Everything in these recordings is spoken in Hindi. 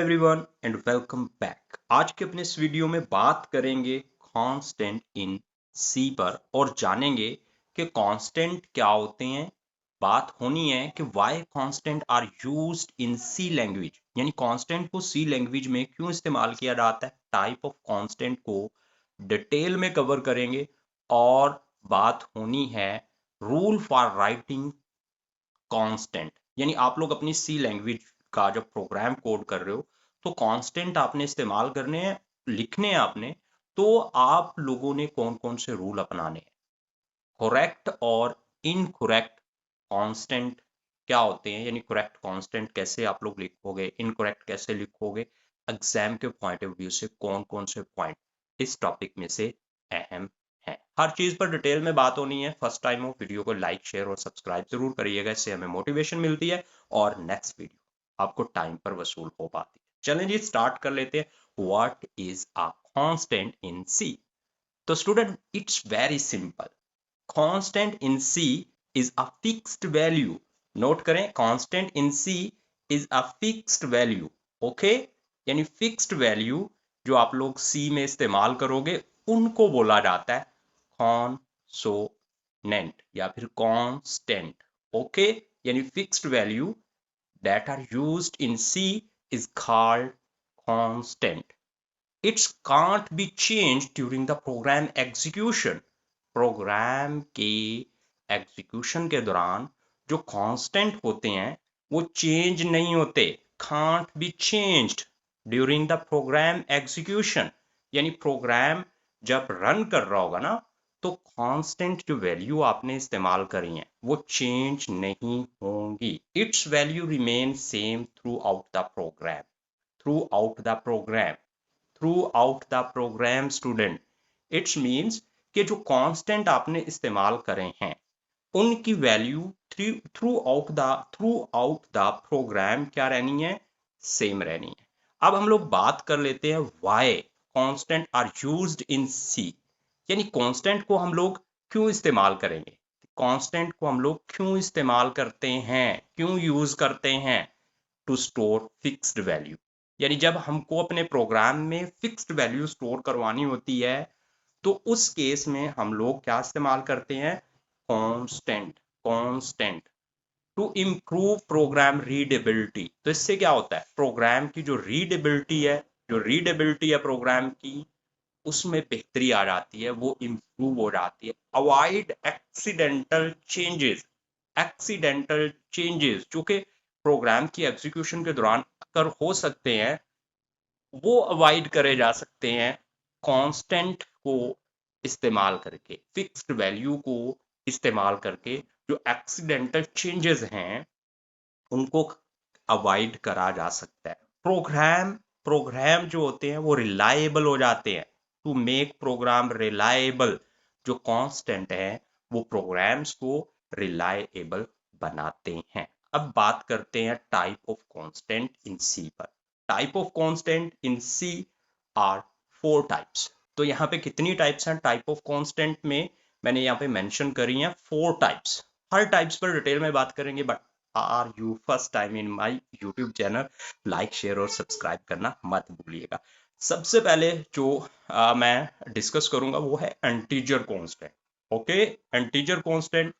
Everyone and welcome back. आज के अपने इस वीडियो में बात करेंगे कांस्टेंट इन सी पर और जानेंगे कि कांस्टेंट क्या होते हैं। बात होनी है कि why constant are used in C language, यानी कांस्टेंट को सी लैंग्वेज में क्यों इस्तेमाल किया जाता है। टाइप ऑफ कांस्टेंट को डिटेल में कवर करेंगे और बात होनी है रूल फॉर राइटिंग कांस्टेंट, यानी आप लोग अपनी सी लैंग्वेज का जब प्रोग्राम कोड कर रहे हो तो कांस्टेंट आपने इस्तेमाल करने हैं, लिखने हैं आपने। तो आप लोगों ने कौन कौन से रूल अपनाने हैं, करेक्ट और इनकरेक्ट कांस्टेंट क्या होते हैं, यानी करेक्ट कांस्टेंट कैसे आप लोग लिखोगे, इनकरेक्ट कैसे लिखोगे, एग्जाम के पॉइंट ऑफ व्यू से कौन कौन से पॉइंट इस टॉपिक में से अहम है। हर चीज पर डिटेल में बात होनी है। फर्स्ट टाइम हो वीडियो को लाइक शेयर और सब्सक्राइब जरूर करिएगा, इससे हमें मोटिवेशन मिलती है और नेक्स्ट वीडियो आपको टाइम पर वसूल हो पाती है। चलें जी स्टार्ट कर लेते हैं। What is a constant in C? तो student it's very simple. Constant in C is a fixed value. Note करें, constant in C is a fixed value. Okay, यानी फिक्स्ड वैल्यू जो आप लोग सी में इस्तेमाल करोगे उनको बोला जाता है कॉन्सोनेंट या फिर कांस्टेंट। ओके, यानी fixed value that are used in C is called constant. It can't be changed during the program execution. Program के एग्जीक्यूशन के दौरान जो कांस्टेंट होते हैं वो चेंज नहीं होते। can't be changed during the program execution, यानी प्रोग्राम जब रन कर रहा होगा ना तो कांस्टेंट जो वैल्यू आपने इस्तेमाल करी है वो चेंज नहीं होंगी। Its value remain same throughout the program. Throughout the program, throughout the program student. It's means कि जो कांस्टेंट आपने इस्तेमाल करे हैं उनकी value throughout the program क्या रहनी है, सेम रहनी है। अब हम लोग बात कर लेते हैं why constant are used in C, यानी कांस्टेंट को हम लोग क्यों इस्तेमाल करेंगे। कांस्टेंट को हम लोग क्यों इस्तेमाल करते हैं, क्यों यूज करते हैं? टू स्टोर फिक्स्ड वैल्यू, यानी जब हमको अपने प्रोग्राम में फिक्स्ड वैल्यू स्टोर करवानी होती है तो उस केस में हम लोग क्या इस्तेमाल करते हैं, constant. Constant to improve program readability. तो इससे क्या होता है, प्रोग्राम की जो रीडेबिलिटी है, प्रोग्राम की उसमें बेहतरी आ जाती है, वो इम्प्रूव हो जाती है। Avoid accidental changes. Accidental changes जो कि प्रोग्राम की एग्जीक्यूशन के दौरान अगर हो सकते हैं वो अवॉइड करे जा सकते हैं कांस्टेंट को इस्तेमाल करके, फिक्स्ड वैल्यू को इस्तेमाल करके। जो एक्सीडेंटल चेंजेस हैं उनको अवॉइड करा जा सकता है। प्रोग्राम प्रोग्राम जो होते हैं वो रिलायबल हो जाते हैं। टू मेक प्रोग्राम रिलायबल, जो कांस्टेंट है वो प्रोग्राम्स को रिलायबल बनाते हैं। अब बात करते हैं type of constant in C पर। Type of constant in C are 4 types. तो यहाँ पे कितनी टाइप्स हैं टाइप ऑफ कांस्टेंट में, मैंने यहाँ पे मेंशन करी हैं 4 टाइप्स। हर टाइप्स पर डिटेल में बात करेंगे, but are you first time in my YouTube channel, like share और सब्सक्राइब करना मत भूलिएगा। सबसे पहले जो मैं डिस्कस करूंगा वो है integer constant. Okay, integer constant,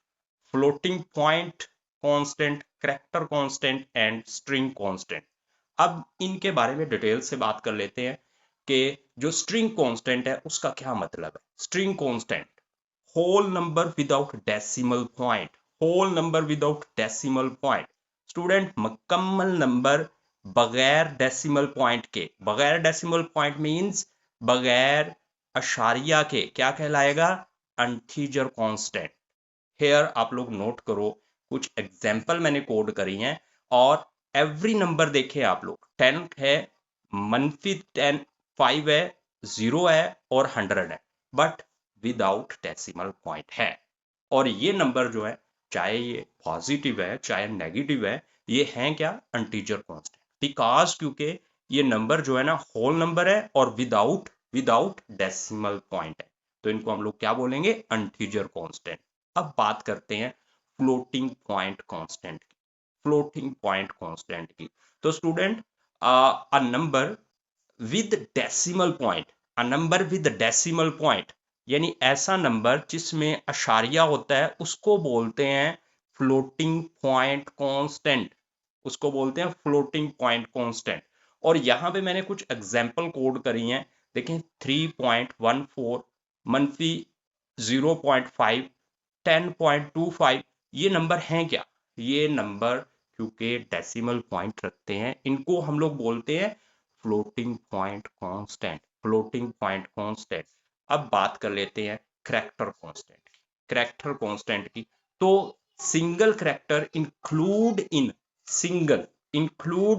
floating point constant, character constant and string constant. अब इनके बारे में डिटेल से बात कर लेते हैं कि जो स्ट्रिंग कांस्टेंट है उसका क्या मतलब है। String constant, whole number without decimal point. Whole number without decimal point student, मुकम्मल नंबर बगैर डेसिमल पॉइंट के। बगैर डेसिमल पॉइंट मींस बगैर अशारिया के क्या कहलाएगा, इंटीजर कांस्टेंट। हेयर आप लोग नोट करो, कुछ एग्जाम्पल मैंने कोड करी हैं और एवरी नंबर देखे आप लोग, 10 है, -10, 5 है, 0 है और 100 है, बट विदाउट डेसिमल पॉइंट है। और ये नंबर जो है चाहे ये पॉजिटिव है चाहे नेगेटिव है, ये हैं क्या, इंटीजर कांस्टेंट। बिकॉज क्योंकि ये नंबर जो है ना होल नंबर है और विदाउट विदाउट डेसिमल पॉइंट है, तो इनको हम लोग क्या बोलेंगे, इंटीजर कांस्टेंट। अब बात करते हैं फ्लोटिंग पॉइंट कांस्टेंट की। फ्लोटिंग पॉइंट कांस्टेंट की तो student a number with decimal point, a number with decimal point, यानी ऐसा नंबर जिसमें अशारिया होता है उसको बोलते हैं फ्लोटिंग पॉइंट कांस्टेंट, उसको बोलते हैं फ्लोटिंग पॉइंट कांस्टेंट। और यहाँ पे मैंने कुछ एग्जांपल कोड करी हैं, देखें 3.14, मनफी 0.5, 10.25, ये नंबर हैं क्या? ये नंबर क्योंकि डेसिमल पॉइंट रखते हैं इनको हम लोग बोलते हैं floating point constant, floating point constant. अब बात कर लेते हैं करैक्टर कांस्टेंट की, करैक्टर कांस्टेंट की। तो single character include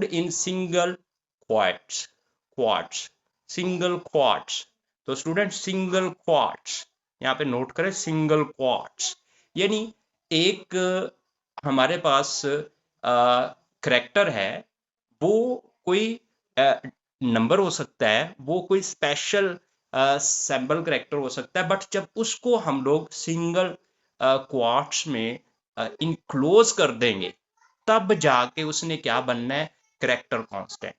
in single quotes, quotes, single quotes. तो स्टूडेंट सिंगल क्वाट्स, यहाँ पे नोट करें सिंगल क्वाट्स, यानी एक हमारे पास करैक्टर है, वो कोई नंबर हो सकता है, वो कोई स्पेशल सैम्बल करैक्टर हो सकता है, बट जब उसको हम लोग सिंगल क्वाट्स में इनक्लोज कर देंगे तब जाके उसने क्या बनना है, करैक्टर कांस्टेंट।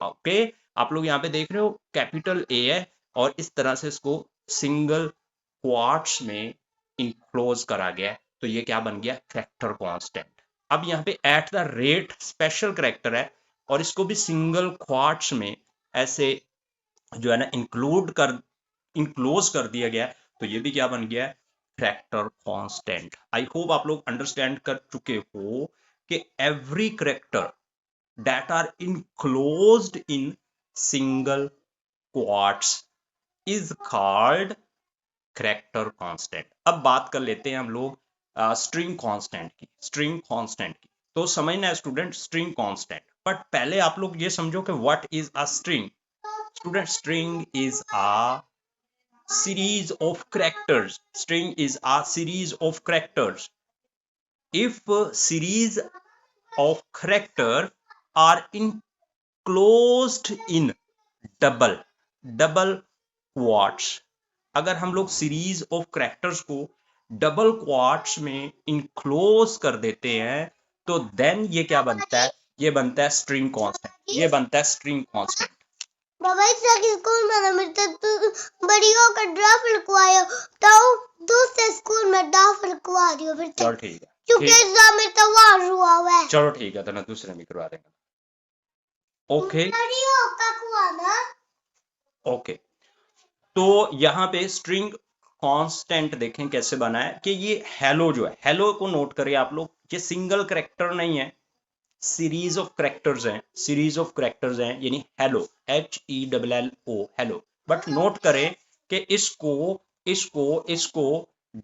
ओके, आप लोग यहाँ पे देख रहे हो कैपिटल ए है और इस तरह से इसको सिंगल क्वाट्स में इनक्लोज करा गया है, तो ये क्या बन गया, करैक्टर कांस्टेंट। अब यहाँ पे at the rate special character है और इसको भी सिंगल क्वाट्स में ऐसे जो है ना इनक्लोज कर दिया गया, तो ये भी क्या बन गया है, करैक्टर कांस्टेंट। आई होप आप लोग अंडरस्टैंड कर चुके हो कि every character that are enclosed in single quotes is called character constant। अब बात कर लेते हैं हम लोग स्ट्रिंग कांस्टेंट की, स्ट्रिंग कांस्टेंट की। तो समझना है स्टूडेंट स्ट्रिंग कांस्टेंट, बट पहले आप लोग ये समझो कि what is a string. Student string is a series of characters, string is a series of characters। if series of character are enclosed in double double quotes, अगर हम लोग सीरीज ऑफ करैक्टर्स को डबल क्वाट्स में इनक्लोज कर देते हैं तो देन ये क्या बनता है, ये बनता है स्ट्रिंग कांस्टेंट, ये बनता है स्ट्रिंग कांस्टेंट। बाबा स्कूल में ना मेरे तो बड़ी होकर ड्राफ्ट लिखवाया, तो दूसरे स्कूल में ड्राफ्ट लिखवा रही हो फिर। चल ठीक है, क्योंकि एग्जाम में तो वार हुआ हुआ है। चलो ठीक है, तो ना दूसरे में करवा देंगे। ओके बड़ी होकर खुआना। ओके, तो यहाँ पे स्ट्रिंग कांस्टेंट देखें कैसे बना है कि ये हेलो जो है, हेलो को नोट करिए आप लोग, ये सिंगल करैक्टर नहीं है, सीरीज ऑफ करैक्टर्स हैं, सीरीज ऑफ करैक्टर्स हैं, यानी hello, HELLO, hello. But note करें कि इसको इसको इसको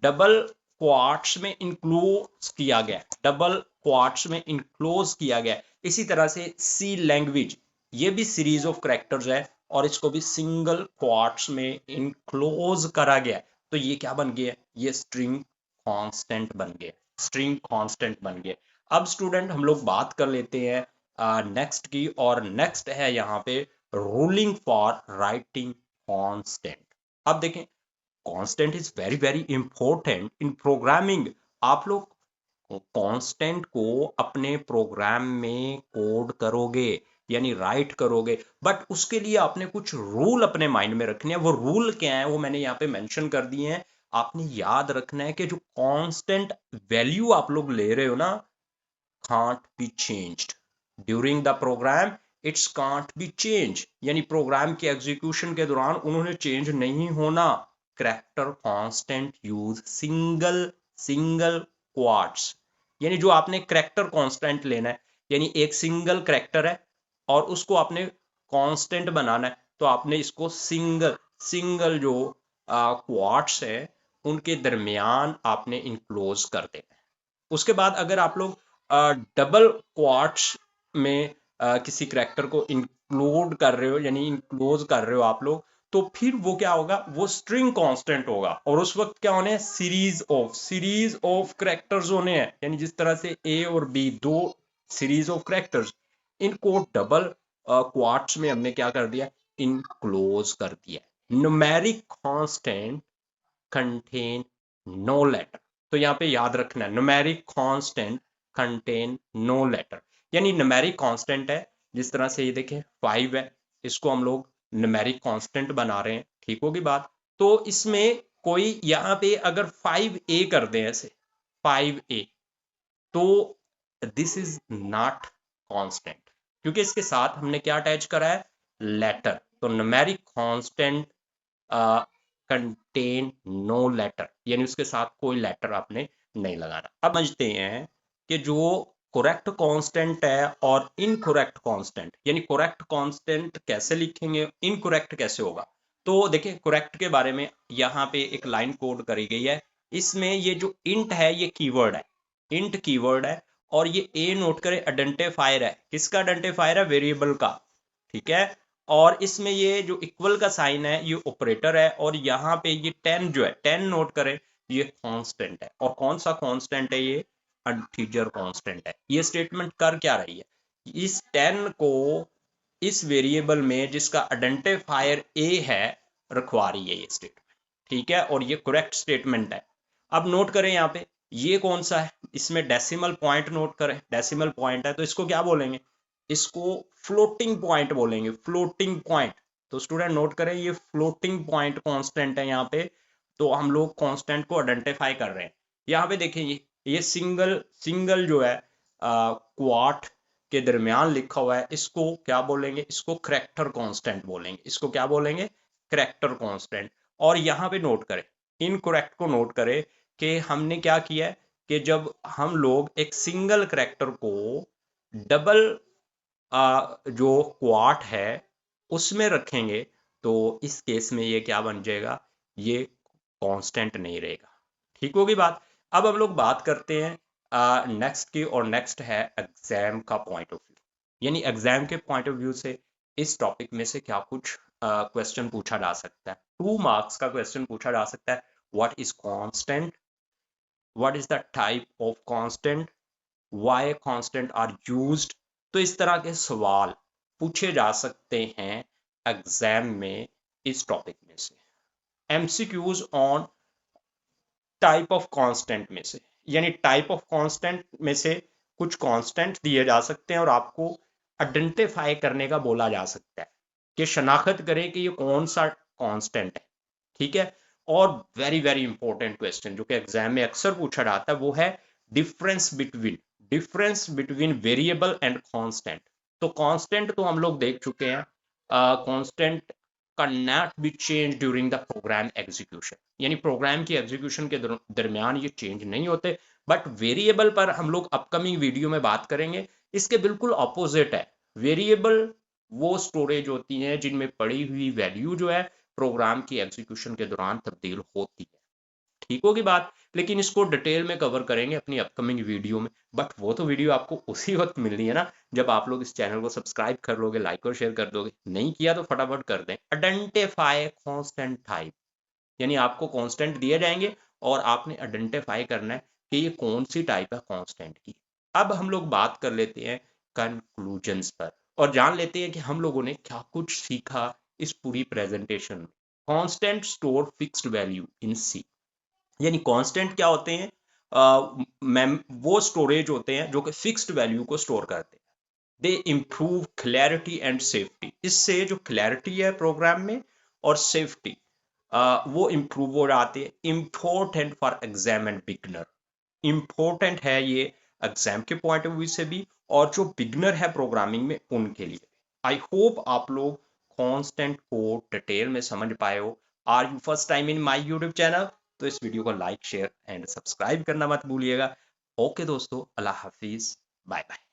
डबल क्वाट्स में इंक्लोज किया गया, डबल क्वाट्स में इंक्लोज किया गया। इसी तरह से सी लैंग्वेज, ये भी सीरीज ऑफ करैक्टर्स है और इसको भी सिंगल क्वाट्स में इनक्लोज करा गया, तो ये क्या बन गया, ये स्ट्रिंग कांस्टेंट बन गया, स्ट्रिंग कांस्टेंट बन गया। अब स्टूडेंट हम लोग बात कर लेते हैं नेक्स्ट की, और नेक्स्ट है यहाँ पे रूलिंग फॉर राइटिंग कांस्टेंट। अब देखें constant is very very important in programming. आप लोग कांस्टेंट को अपने प्रोग्राम में कोड करोगे यानी राइट करोगे, बट उसके लिए आपने कुछ रूल अपने माइंड में रखने हैं। वो रूल क्या है वो मैंने यहाँ पे मेंशन कर दिए हैं। आपने याद रखना है कि जो कांस्टेंट वैल्यू आप लोग ले रहे हो ना, can't be changed during the program, it's can't be changed, यानी प्रोग्राम के एग्जीक्यूशन के दौरान उन्होंने चेंज नहीं होना। Character constant use single quotes, यानी जो आपने करैक्टर कांस्टेंट लेना है, यानी एक सिंगल करैक्टर है और उसको आपने कांस्टेंट बनाना है, तो आपने इसको सिंगल जो क्वाट्स है उनके दरमियान आपने इनक्लोज कर देना है। उसके बाद अगर आप लोग डबल क्वाट्स में किसी करैक्टर को इंक्लूड कर रहे हो यानी इंक्लोज कर रहे हो आप लोग, तो फिर वो क्या होगा, वो स्ट्रिंग कांस्टेंट होगा और उस वक्त क्या होने हैं, सीरीज ऑफ करैक्टर्स होने हैं, यानी जिस तरह से ए और बी दो सीरीज ऑफ करैक्टर्स, इनको डबल क्वाट्स में हमने क्या कर दिया, इनक्लोज कर दिया। Numeric constant contain no letter, तो यहाँ पे याद रखना है numeric constant contain no letter, यानी न्यूमेरिक कांस्टेंट है जिस तरह से ये देखें 5 है, इसको हम लोग न्यूमेरिक कांस्टेंट बना रहे हैं, ठीक होगी बात। तो इसमें कोई यहाँ पे अगर 5a कर दें ऐसे 5a, तो दिस इज नॉट कांस्टेंट, क्योंकि इसके साथ हमने क्या अटैच करा है, लेटर। तो numeric constant contain no letter, यानी उसके साथ कोई लेटर आपने नहीं लगाना। अब समझते हैं कि जो करेक्ट कांस्टेंट है और इनकरेक्ट कांस्टेंट, यानी करेक्ट कांस्टेंट कैसे लिखेंगे, इनकरेक्ट कैसे होगा। तो देखिए करेक्ट के बारे में यहाँ पे एक लाइन कोड करी गई है। इसमें ये जो इंट है ये कीवर्ड है, इंट कीवर्ड है, और ये ए नोट करें आइडेंटिफायर है। किसका आइडेंटिफायर है, वेरिएबल का, ठीक है। और इसमें ये जो इक्वल का साइन है ये ऑपरेटर है, और यहाँ पे ये 10 जो है 10 नोट करें, ये कांस्टेंट है। और कौन सा कांस्टेंट है, ये इंटीजर कांस्टेंट है। ये स्टेटमेंट कर क्या रही है, इस 10 को इस वेरिएबल में जिसका आइडेंटिफायर ए है रखवा रही है ये स्टेटमेंट, ठीक है। और ये करेक्ट स्टेटमेंट है। अब नोट करें यहाँ पे ये कौन सा है, इसमें डेसिमल पॉइंट नोट करें, डेसिमल पॉइंट है तो इसको क्या बोलेंगे, इसको फ्लोटिंग पॉइंट बोलेंगे, फ्लोटिंग पॉइंट। तो स्टूडेंट नोट करें ये फ्लोटिंग पॉइंट कांस्टेंट है यहाँ पे। तो हम लोग कांस्टेंट को आइडेंटिफाई कर रहे हैं। यहाँ पे देखें ये सिंगल सिंगल जो है क्वाट के दरमियान लिखा हुआ है, इसको क्या बोलेंगे, इसको करैक्टर कांस्टेंट बोलेंगे, इसको क्या बोलेंगे, करैक्टर कांस्टेंट। और यहाँ पे नोट करें, इनकरेक्ट को नोट करें कि हमने क्या किया है कि जब हम लोग एक सिंगल करैक्टर को डबल जो क्वाट है उसमें रखेंगे, तो इस केस में ये क्या बन जाएगा, ये कांस्टेंट नहीं रहेगा, ठीक होगी बात। अब हम लोग बात करते हैं नेक्स्ट की, और नेक्स्ट है एग्जाम का पॉइंट ऑफ व्यू, यानी एग्जाम के पॉइंट ऑफ व्यू से इस टॉपिक में से क्या कुछ क्वेश्चन पूछा जा सकता है। 2 मार्क्स का क्वेश्चन पूछा जा सकता है, what is constant, what is the type of constant, why constant are used. तो इस तरह के सवाल पूछे जा सकते हैं एग्जाम में इस टॉपिक में से। MCQs on type of constant में से, यानी टाइप ऑफ कांस्टेंट में से कुछ कांस्टेंट दिए जा सकते हैं और आपको आइडेंटिफाई करने का बोला जा सकता है कि शनाख्त करें कि ये कौन सा कांस्टेंट है, ठीक है। और वेरी वेरी इंपॉर्टेंट क्वेश्चन जो कि एग्जाम में अक्सर पूछा जाता है वो है difference between variable and constant. तो कांस्टेंट तो हम लोग देख चुके हैं, constant can not be change during the program execution, यानी प्रोग्राम की एग्जीक्यूशन के दरमियान ये चेंज नहीं होते। बट वेरिएबल पर हम लोग अपकमिंग वीडियो में बात करेंगे, इसके बिल्कुल ऑपोजिट है। वेरिएबल वो स्टोरेज होती हैं जिनमें पड़ी हुई वैल्यू जो है प्रोग्राम की एग्जीक्यूशन के दौरान तब्दील होती है, ठीक होगी बात। लेकिन इसको डिटेल में कवर करेंगे अपनी अपकमिंग वीडियो में। बट वो तो वीडियो आपको उसी वक्त मिलनी है ना जब आप लोग इस चैनल को सब्सक्राइब कर लोगे, लाइक और शेयर कर दोगे। नहीं किया तो फटाफट कर दें। आइडेंटिफाई कांस्टेंट टाइप, यानी आपको कांस्टेंट दिए जाएंगे और आपने आइडेंटिफाई करना है कि ये कौन सी टाइप है कांस्टेंट की। अब हम लोग बात कर लेते हैं कंक्लूजन्स पर, और जान लेते हैं कि हम लोगों ने क्या कुछ सीखा इस पूरी प्रेजेंटेशन में। Constant store fixed value in C, यानी कांस्टेंट क्या होते हैं, वो स्टोरेज होते हैं जो कि फिक्स्ड वैल्यू को स्टोर करते हैं। दे इम्प्रूव क्लैरिटी एंड सेफ्टी, इससे जो क्लैरिटी है प्रोग्राम में और सेफ्टी वो इम्प्रूव हो जाती है। Important for exam and beginner, important है ये एग्जाम के पॉइंट ऑफ व्यू से भी और जो बिगनर है प्रोग्रामिंग में उनके लिए। आई होप आप लोग कांस्टेंट को डिटेल में समझ पाए हो। Are you first time in my YouTube channel, तो इस वीडियो को लाइक शेयर एंड सब्सक्राइब करना मत भूलिएगा। ओके दोस्तों, अल्लाह हाफिज, बाय बाय।